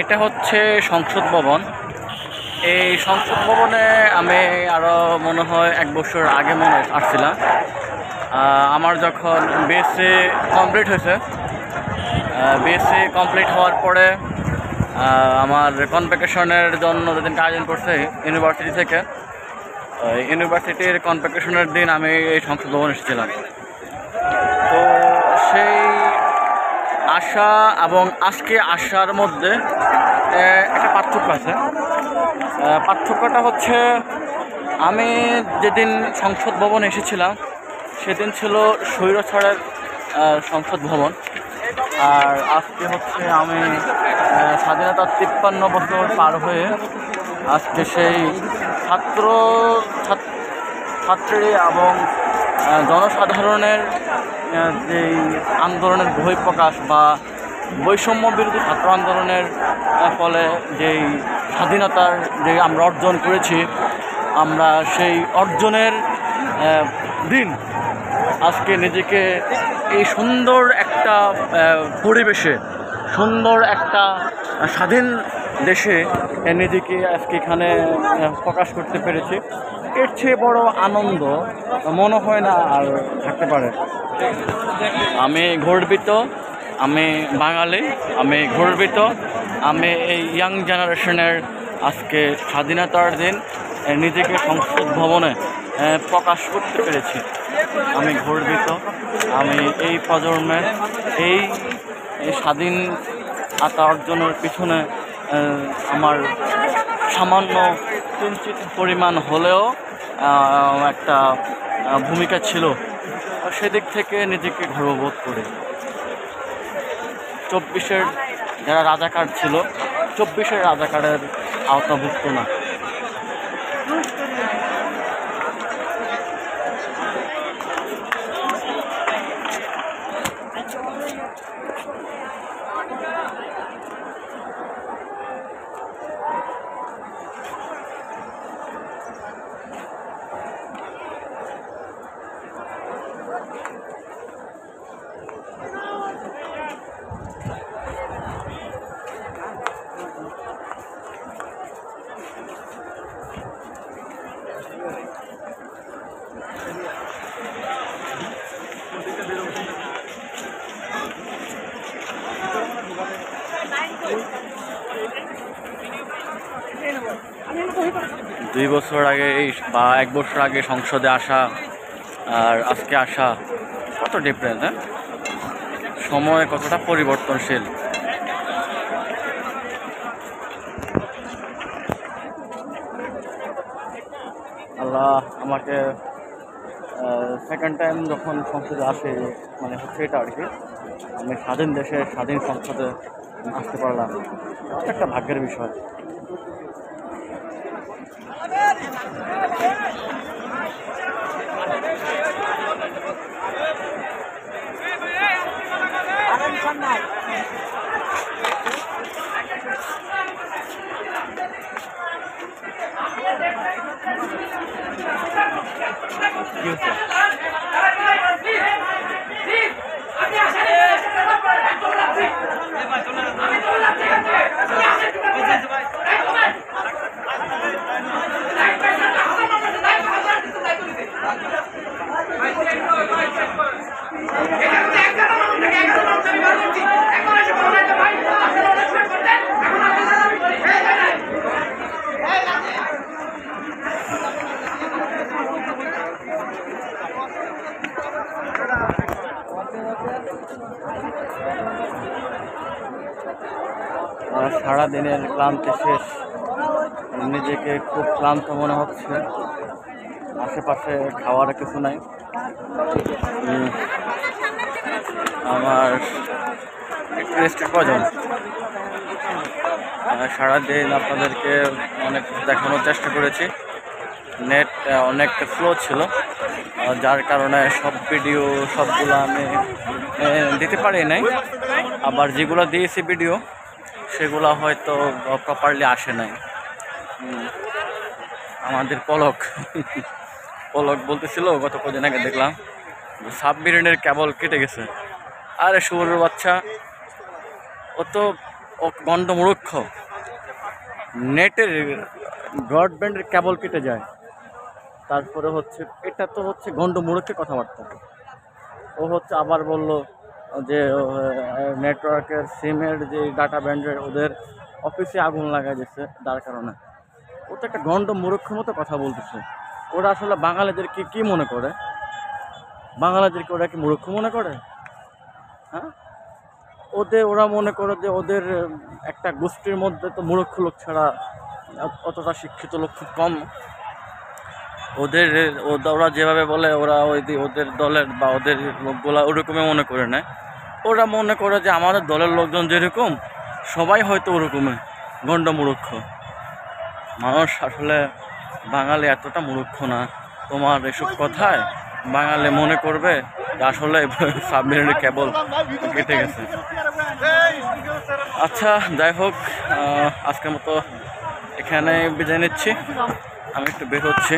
এটা হচ্ছে সংসদ ভবন। এই সংসদ ভবনে আমি আরও মনে হয় 1 বছর আগে আসছিলাম। আমার যখন বিএসসি কমপ্লিট হয়েছে, বিএসসি কমপ্লিট হওয়ার পরে আমার কনভোকেশনের জন্য যেদিন আয়োজন করছে ইউনিভার্সিটি থেকে, ইউনিভার্সিটির কনভোকেশনের দিন আমি এই সংসদ ভবন এসেছিলাম। তো সেই আশা এবং আজকে আসার মধ্যে একটা পার্থক্য আছে। পার্থক্যটা হচ্ছে, আমি যেদিন সংসদ ভবন এসেছিলাম সেদিন ছিল স্বৈরাচারের সংসদ ভবন, আর আজকে হচ্ছে আমি স্বাধীনতার 53 বছর পার হয়ে আজকে সেই ছাত্রী এবং জনসাধারণের যেই আন্দোলনের বহিঃপ্রকাশ বা বৈষম্য বিরোধী ছাত্র আন্দোলনের ফলে যেই স্বাধীনতার যে আমরা অর্জন করেছি, আমরা সেই অর্জনের দিন আজকে নিজেকে এই সুন্দর একটা পরিবেশে, সুন্দর একটা স্বাধীন দেশে নিজেকে আজকে এখানে প্রকাশ করতে পেরেছি। এর চেয়ে বড় আনন্দ মনে হয় না আর থাকতে পারে। আমি গর্বিত, আমি বাঙালি, আমি গর্বিত। আমি এই ইয়াং জেনারেশনের আজকে স্বাধীনতার দিন নিজেকে সংসদ ভবনে প্রকাশ করতে পেরেছি। আমি গর্বিত। আমি এই প্রজন্মের এই স্বাধীনতা অর্জনের পিছনে আমার সামান্য কিঞ্চিত পরিমাণ হলেও একটা ভূমিকা ছিল। সেদিক থেকে নিজেকে গর্ববোধ করি। 24-এর যারা রাজাকার ছিল, 24-এর রাজাকারের আওতাভুক্ত না। 2 বছর আগে বা 1 বছর আগে সংসদে আসা আর আজকে আসা কত ডিফারেন্স, হ্যাঁ? সময় কতটা পরিবর্তনশীল। আল্লাহ আমাকে সেকেন্ড টাইম যখন সংসদে আসে, মানে হচ্ছে এটা আর কি, আমি স্বাধীন দেশে স্বাধীন সংসদে আসতে পারলাম, একটা ভাগ্যের বিষয়। সারাদিনের ক্লান্তি শেষ, নিজেকে খুব ক্লান্ত মনে হচ্ছে। আশেপাশে খাওয়ার কিছু নাই। আমার রেস্টের প্রয়োজন। সারাদিন আপনাদেরকে অনেক দেখানোর চেষ্টা করেছি। নেট অনেক স্লো ছিল, যার কারণে সব ভিডিও সবগুলো আমি দিতে পারি নাই। আবার যেগুলো দিয়েছি ভিডিও, সেগুলো হয়তো প্রপারলি আসে নাই। আমাদের পলক বলতেছিল গত কদিন আগে দেখলাম সাবমেরিনের কেবল কেটে গেছে। আরে শুয়োরের বাচ্চা, ও গণ্ডমূর্খ, নেটের ব্রডব্যান্ডের কেবল কেটে যায়, তারপরে হচ্ছে এটা তো হচ্ছে গণ্ডমূর্খের কথাবার্তা। ও হচ্ছে আবার বলল যে নেটওয়ার্কের সিমের যে ডাটা ব্যান্ডের ওদের অফিসে আগুন লাগাই দিচ্ছে যার কারণে। ও তো একটা গণ্ডমূর্খের মতো কথা বলতেছে। ওরা আসলে বাঙালিদেরকে কি মনে করে? বাঙালিদেরকে ওরা কি মূর্খ মনে করে? হ্যাঁ, ওরা মনে করে যে ওদের একটা গোষ্ঠীর মধ্যে তো মূর্খ লোক ছাড়া অতটা শিক্ষিত লোক খুব কম। ওরা যেভাবে বলে ওরা ওদের দলের বা ওদের লোকগুলা ওরকমই মনে করে নেয়। ওরা মনে করে যে আমাদের দলের লোকজন যেরকম সবাই হয়তো ওরকমই গণ্ডমূর্খ। মানুষ আসলে বাঙালি এতটা মূর্খ না। তোমার এসব কথায় বাঙালি মনে করবে যে আসলে সাবমেরিনের কেবল কেটে গেছে। আচ্ছা, যাই হোক, আজকের মতো এখানে বিদায় নিচ্ছি। আমি একটু বের হচ্ছি।